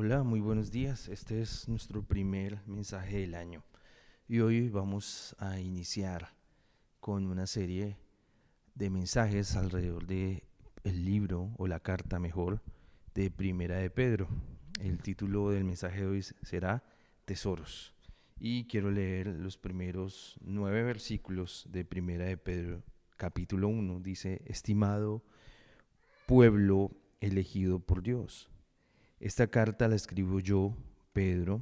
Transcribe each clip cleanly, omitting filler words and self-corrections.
Hola, muy buenos días. Este es nuestro primer mensaje del año y hoy vamos a iniciar con una serie de mensajes alrededor de el libro o la carta mejor de Primera de Pedro. El título del mensaje de hoy será Tesoros y quiero leer los primeros 9 versículos de Primera de Pedro, capítulo 1. Dice: estimado pueblo elegido por Dios. Esta carta la escribo yo, Pedro,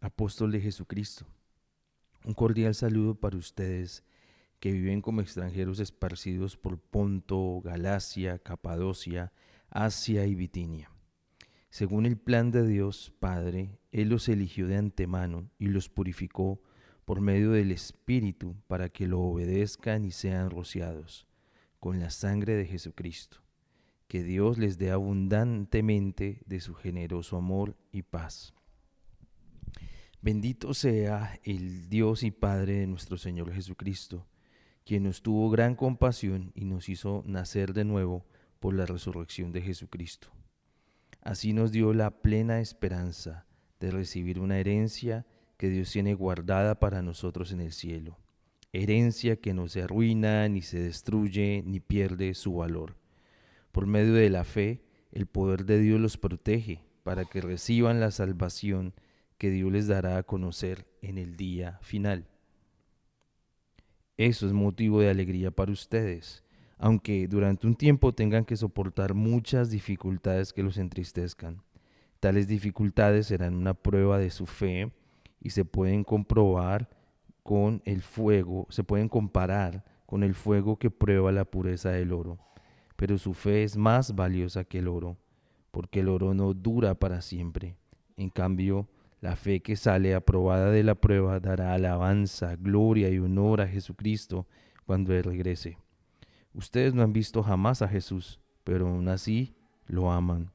apóstol de Jesucristo. Un cordial saludo para ustedes que viven como extranjeros esparcidos por Ponto, Galacia, Capadocia, Asia y Bitinia. Según el plan de Dios Padre, Él los eligió de antemano y los purificó por medio del Espíritu para que lo obedezcan y sean rociados con la sangre de Jesucristo. Que Dios les dé abundantemente de su generoso amor y paz. Bendito sea el Dios y Padre de nuestro Señor Jesucristo, quien nos tuvo gran compasión y nos hizo nacer de nuevo por la resurrección de Jesucristo. Así nos dio la plena esperanza de recibir una herencia que Dios tiene guardada para nosotros en el cielo. Herencia que no se arruina, ni se destruye, ni pierde su valor. Por medio de la fe, el poder de Dios los protege para que reciban la salvación que Dios les dará a conocer en el día final. Eso es motivo de alegría para ustedes, aunque durante un tiempo tengan que soportar muchas dificultades que los entristezcan. Tales dificultades serán una prueba de su fe y se pueden comprobar con el fuego, se pueden comparar con el fuego que prueba la pureza del oro. Pero su fe es más valiosa que el oro, porque el oro no dura para siempre. En cambio, la fe que sale aprobada de la prueba dará alabanza, gloria y honor a Jesucristo cuando Él regrese. Ustedes no han visto jamás a Jesús, pero aún así lo aman.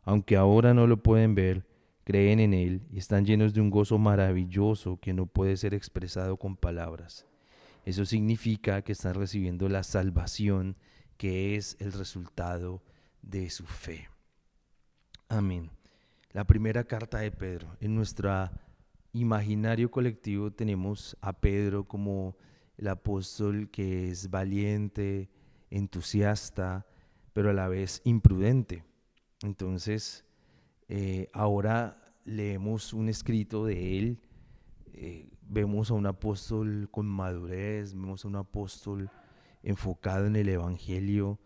Aunque ahora no lo pueden ver, creen en Él y están llenos de un gozo maravilloso que no puede ser expresado con palabras. Eso significa que están recibiendo la salvación que es el resultado de su fe. Amén. La primera carta de Pedro. En nuestro imaginario colectivo tenemos a Pedro como el apóstol que es valiente, entusiasta, pero a la vez imprudente. Entonces, ahora leemos un escrito de él, vemos a un apóstol con madurez, vemos a un apóstol enfocado en el evangelio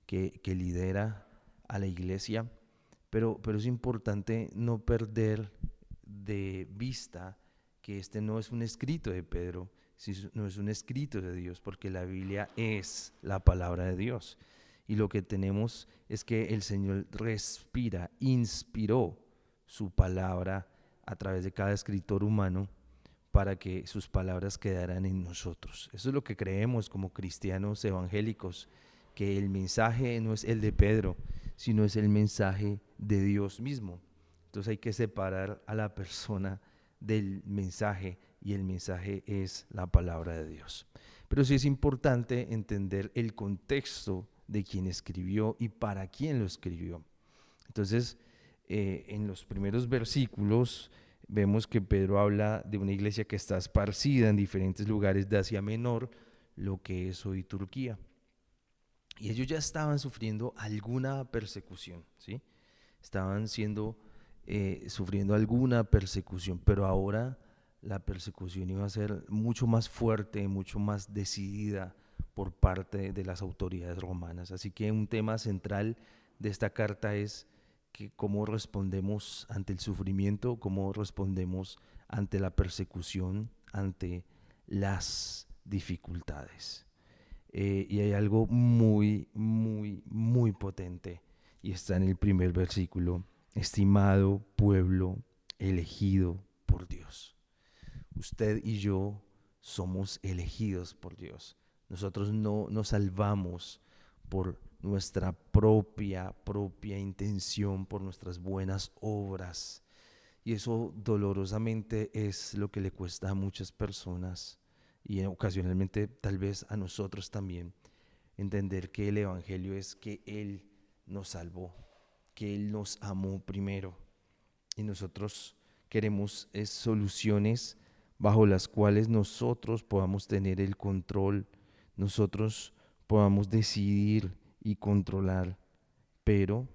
que lidera a la iglesia, pero es importante no perder de vista que este no es un escrito de Pedro, no es un escrito de Dios, porque la Biblia es la palabra de Dios. Y lo que tenemos es que el Señor respira, inspiró su palabra a través de cada escritor humano para que sus palabras quedaran en nosotros. Eso es lo que creemos como cristianos evangélicos, que el mensaje no es el de Pedro, sino es el mensaje de Dios mismo. Entonces hay que separar a la persona del mensaje y el mensaje es la palabra de Dios. Pero sí es importante entender el contexto de quien escribió y para quién lo escribió. Entonces, en los primeros versículos vemos que Pedro habla de una iglesia que está esparcida en diferentes lugares de Asia Menor, lo que es hoy Turquía. Y ellos ya estaban sufriendo alguna persecución, ¿sí? Estaban sufriendo alguna persecución, pero ahora la persecución iba a ser mucho más fuerte, mucho más decidida por parte de las autoridades romanas. Así que un tema central de esta carta es que cómo respondemos ante el sufrimiento, cómo respondemos ante la persecución, ante las dificultades. Y hay algo muy, muy, muy potente y está en el primer versículo. Estimado pueblo elegido por Dios. Usted y yo somos elegidos por Dios. Nosotros no nos salvamos por nuestra propia intención, por nuestras buenas obras. Y eso dolorosamente es lo que le cuesta a muchas personas y ocasionalmente tal vez a nosotros también, entender que el Evangelio es que Él nos salvó, que Él nos amó primero. y nosotros queremos soluciones bajo las cuales nosotros podamos tener el control, nosotros podamos decidir y controlar, pero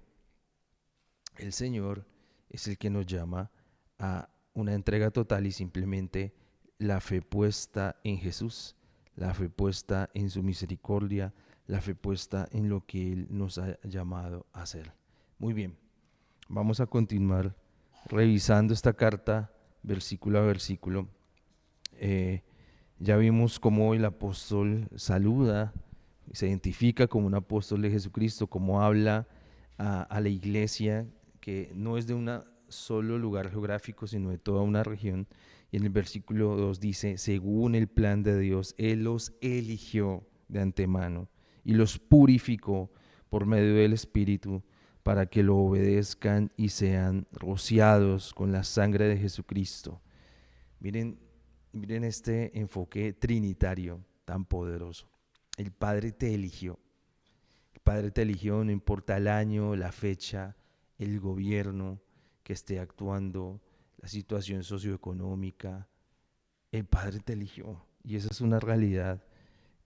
el Señor es el que nos llama a una entrega total y simplemente la fe puesta en Jesús, la fe puesta en su misericordia, la fe puesta en lo que Él nos ha llamado a hacer. Muy bien, vamos a continuar revisando esta carta versículo a versículo. Ya vimos cómo el apóstol saluda, se identifica como un apóstol de Jesucristo, cómo habla a la iglesia que no es de un solo lugar geográfico, sino de toda una región. Y en el versículo 2 dice, según el plan de Dios, Él los eligió de antemano y los purificó por medio del Espíritu para que lo obedezcan y sean rociados con la sangre de Jesucristo. Miren, miren este enfoque trinitario tan poderoso. El Padre te eligió. El Padre te eligió, no importa el año, la fecha, el gobierno que esté actuando, la situación socioeconómica. El Padre te eligió. Y esa es una realidad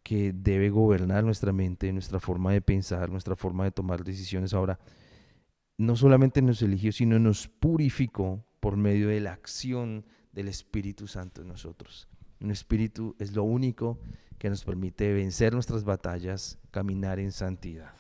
que debe gobernar nuestra mente, nuestra forma de pensar, nuestra forma de tomar decisiones. Ahora, no solamente nos eligió, sino nos purificó por medio de la acción del Espíritu Santo en nosotros. Un espíritu es lo único que nos permite vencer nuestras batallas, caminar en santidad.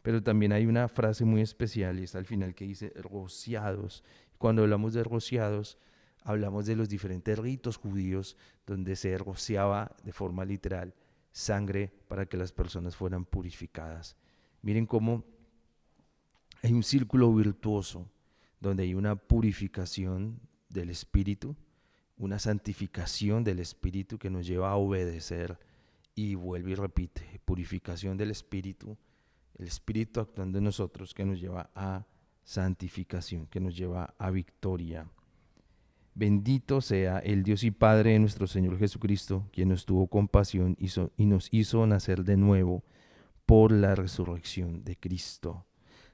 Pero también hay una frase muy especial y está al final que dice rociados. Cuando hablamos de rociados, hablamos de los diferentes ritos judíos donde se rociaba de forma literal sangre para que las personas fueran purificadas. Miren cómo hay un círculo virtuoso donde hay una purificación del espíritu, una santificación del espíritu que nos lleva a obedecer, y vuelve y repite, purificación del espíritu, el espíritu actuando en nosotros que nos lleva a santificación, que nos lleva a victoria. Bendito sea el Dios y Padre de nuestro Señor Jesucristo, quien nos tuvo compasión y nos hizo nacer de nuevo por la resurrección de Cristo.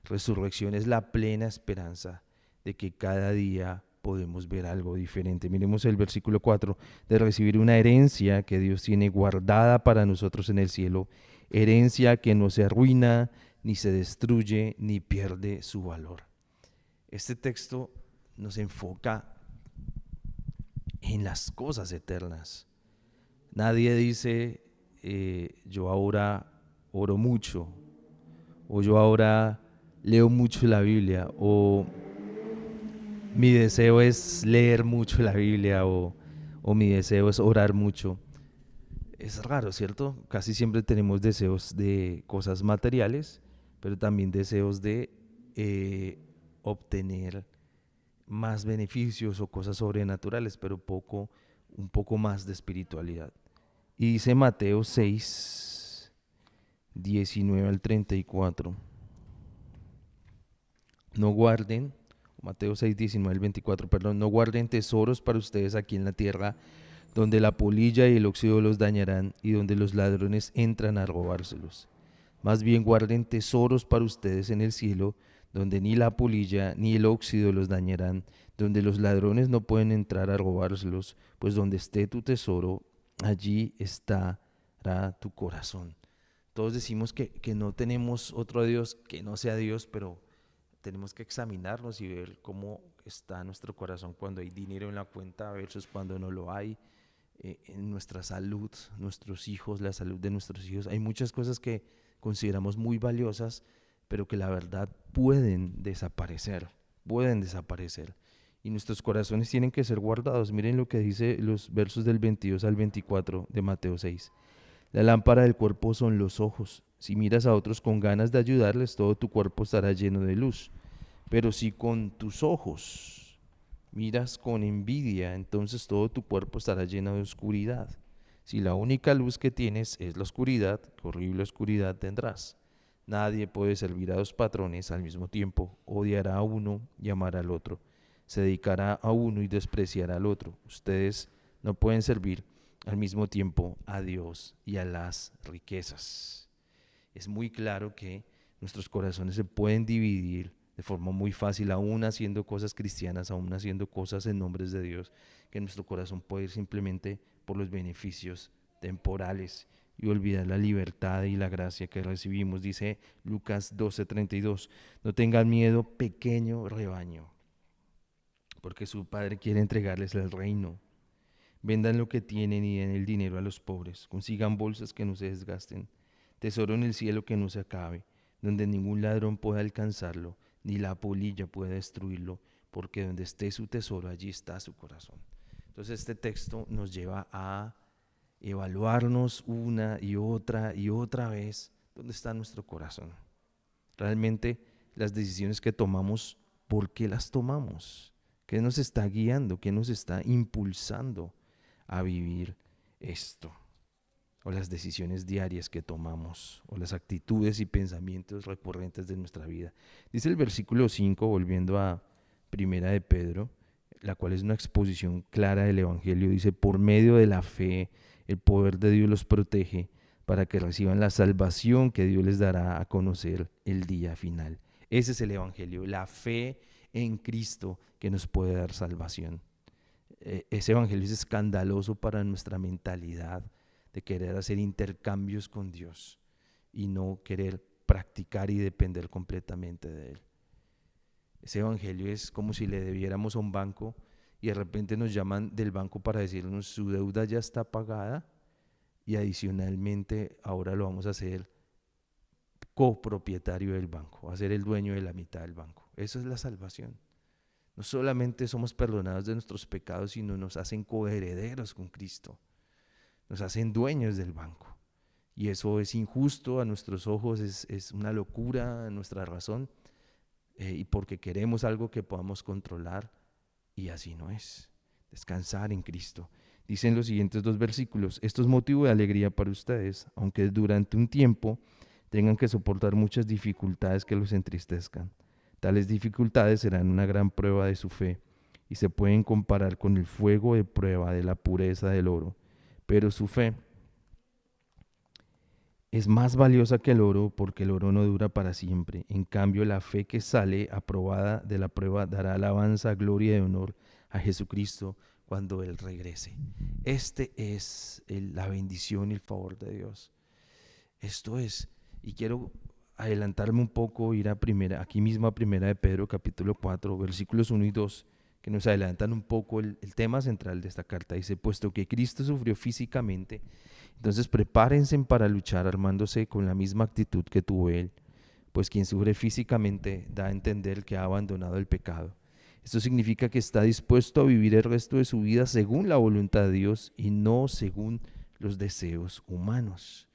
Resurrección es la plena esperanza de que cada día podemos ver algo diferente. Miremos el versículo 4, de recibir una herencia que Dios tiene guardada para nosotros en el cielo, herencia que no se arruina, ni se destruye, ni pierde su valor. Este texto nos enfoca en las cosas eternas. Nadie dice, yo ahora oro mucho, o yo ahora leo mucho la Biblia, o mi deseo es leer mucho la Biblia, o mi deseo es orar mucho. Es raro, ¿cierto? Casi siempre tenemos deseos de cosas materiales, pero también deseos de obtener más beneficios o cosas sobrenaturales, pero un poco más de espiritualidad. Y dice Mateo 6, 19 al 34. No guarden, Mateo 6, 19 al 24, perdón, no guarden tesoros para ustedes aquí en la tierra, donde la polilla y el óxido los dañarán y donde los ladrones entran a robárselos. Más bien guarden tesoros para ustedes en el cielo, donde ni la polilla ni el óxido los dañarán, donde los ladrones no pueden entrar a robárselos, pues donde esté tu tesoro, allí estará tu corazón. Todos decimos que no tenemos otro Dios que no sea Dios, pero tenemos que examinarnos y ver cómo está nuestro corazón cuando hay dinero en la cuenta versus cuando no lo hay, en nuestra salud, nuestros hijos, la salud de nuestros hijos. Hay muchas cosas que consideramos muy valiosas, pero que la verdad pueden desaparecer, pueden desaparecer. Y nuestros corazones tienen que ser guardados. Miren lo que dice los versos del 22 al 24 de Mateo 6. La lámpara del cuerpo son los ojos. Si miras a otros con ganas de ayudarles, todo tu cuerpo estará lleno de luz. Pero si con tus ojos miras con envidia, entonces todo tu cuerpo estará lleno de oscuridad. Si la única luz que tienes es la oscuridad, qué horrible oscuridad tendrás. Nadie puede servir a dos patrones al mismo tiempo. Odiará a uno y amará al otro. Se dedicará a uno y despreciará al otro. Ustedes no pueden servir al mismo tiempo a Dios y a las riquezas. Es muy claro que nuestros corazones se pueden dividir de forma muy fácil, aún haciendo cosas cristianas, aún haciendo cosas en nombres de Dios, que nuestro corazón puede ir simplemente por los beneficios temporales y olvidar la libertad y la gracia que recibimos. Dice Lucas 12:32, no tengan miedo, pequeño rebaño, porque su Padre quiere entregarles el reino. Vendan lo que tienen y den el dinero a los pobres. Consigan bolsas que no se desgasten, tesoro en el cielo que no se acabe, donde ningún ladrón pueda alcanzarlo, ni la polilla pueda destruirlo, porque donde esté su tesoro, allí está su corazón. Entonces este texto nos lleva a evaluarnos una y otra vez dónde está nuestro corazón. Realmente las decisiones que tomamos, ¿por qué las tomamos? ¿Qué nos está guiando? ¿Qué nos está impulsando a vivir esto? O las decisiones diarias que tomamos, o las actitudes y pensamientos recurrentes de nuestra vida. Dice el versículo 5, volviendo a Primera de Pedro, la cual es una exposición clara del Evangelio, dice, por medio de la fe, el poder de Dios los protege para que reciban la salvación que Dios les dará a conocer el día final. Ese es el Evangelio, la fe en Cristo que nos puede dar salvación. Ese Evangelio es escandaloso para nuestra mentalidad de querer hacer intercambios con Dios y no querer practicar y depender completamente de Él. Ese Evangelio es como si le debiéramos a un banco y de repente nos llaman del banco para decirnos su deuda ya está pagada y adicionalmente ahora lo vamos a hacer copropietario del banco, a ser el dueño de la mitad del banco. Eso es la salvación. No solamente somos perdonados de nuestros pecados, sino nos hacen coherederos con Cristo. Nos hacen dueños del banco. Y eso es injusto a nuestros ojos, es una locura a nuestra razón, y porque queremos algo que podamos controlar, y así no es. Descansar en Cristo. Dicen los siguientes dos versículos, esto es motivo de alegría para ustedes, aunque durante un tiempo tengan que soportar muchas dificultades que los entristezcan. Tales dificultades serán una gran prueba de su fe y se pueden comparar con el fuego de prueba de la pureza del oro. Pero su fe es más valiosa que el oro porque el oro no dura para siempre. En cambio, la fe que sale aprobada de la prueba dará alabanza, gloria y honor a Jesucristo cuando Él regrese. Este es la bendición y el favor de Dios. Esto es, y quiero adelantarme un poco, ir a aquí mismo a primera de Pedro capítulo 4, versículos 1 y 2, que nos adelantan un poco el tema central de esta carta. Dice, puesto que Cristo sufrió físicamente, entonces prepárense para luchar armándose con la misma actitud que tuvo Él, pues quien sufre físicamente da a entender que ha abandonado el pecado. Esto significa que está dispuesto a vivir el resto de su vida según la voluntad de Dios y no según los deseos humanos.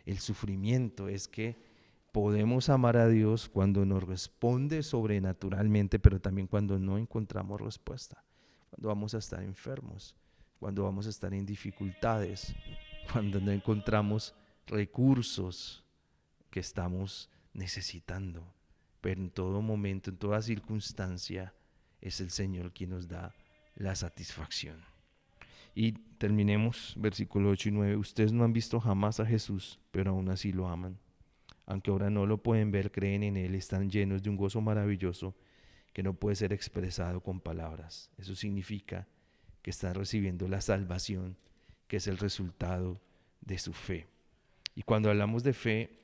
El sufrimiento es que podemos amar a Dios cuando nos responde sobrenaturalmente, pero también cuando no encontramos respuesta, cuando vamos a estar enfermos, cuando vamos a estar en dificultades, cuando no encontramos recursos que estamos necesitando. Pero en todo momento, en toda circunstancia, es el Señor quien nos da la satisfacción. Y terminemos, versículo 8 y 9. Ustedes no han visto jamás a Jesús, pero aún así lo aman. Aunque ahora no lo pueden ver, creen en Él, están llenos de un gozo maravilloso que no puede ser expresado con palabras. Eso significa que están recibiendo la salvación, que es el resultado de su fe. Y cuando hablamos de fe,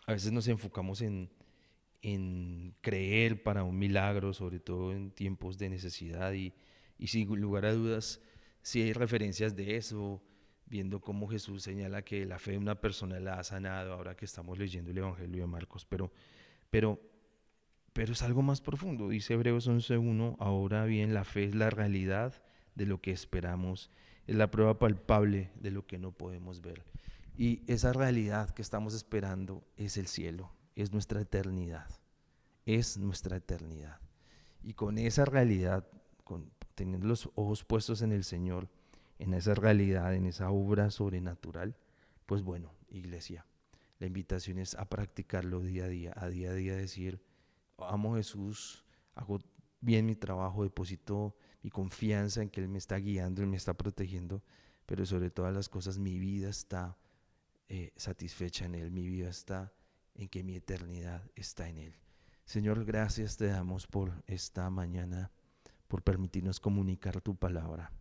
a veces nos enfocamos en creer para un milagro, sobre todo en tiempos de necesidad, y sin lugar a dudas, si hay referencias de eso, viendo cómo Jesús señala que la fe de una persona la ha sanado, ahora que estamos leyendo el Evangelio de Marcos, pero, pero es algo más profundo. Dice Hebreos 11:1, ahora bien, la fe es la realidad de lo que esperamos, es la prueba palpable de lo que no podemos ver. Y esa realidad que estamos esperando es el cielo, es nuestra eternidad, es nuestra eternidad. Y con esa realidad, teniendo los ojos puestos en el Señor, en esa realidad, en esa obra sobrenatural, pues bueno, iglesia, la invitación es a practicarlo día a día decir, amo a Jesús, hago bien mi trabajo, deposito mi confianza en que Él me está guiando, Él me está protegiendo, pero sobre todas las cosas mi vida está satisfecha en Él, mi vida está en que mi eternidad está en Él. Señor, gracias te damos por esta mañana, por permitirnos comunicar tu palabra.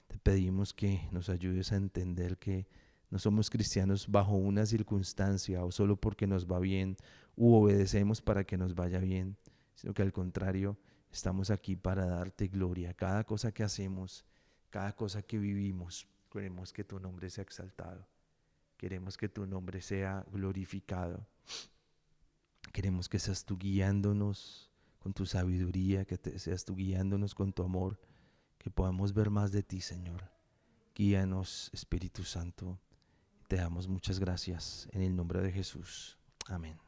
Te pedimos que nos ayudes a entender que no somos cristianos bajo una circunstancia o solo porque nos va bien u obedecemos para que nos vaya bien, sino que al contrario, estamos aquí para darte gloria. Cada cosa que hacemos, cada cosa que vivimos, queremos que tu nombre sea exaltado. Queremos que tu nombre sea glorificado. Queremos que seas tú guiándonos con tu sabiduría, que seas tú guiándonos con tu amor, que podamos ver más de ti, Señor. Guíanos, Espíritu Santo. Te damos muchas gracias en el nombre de Jesús. Amén.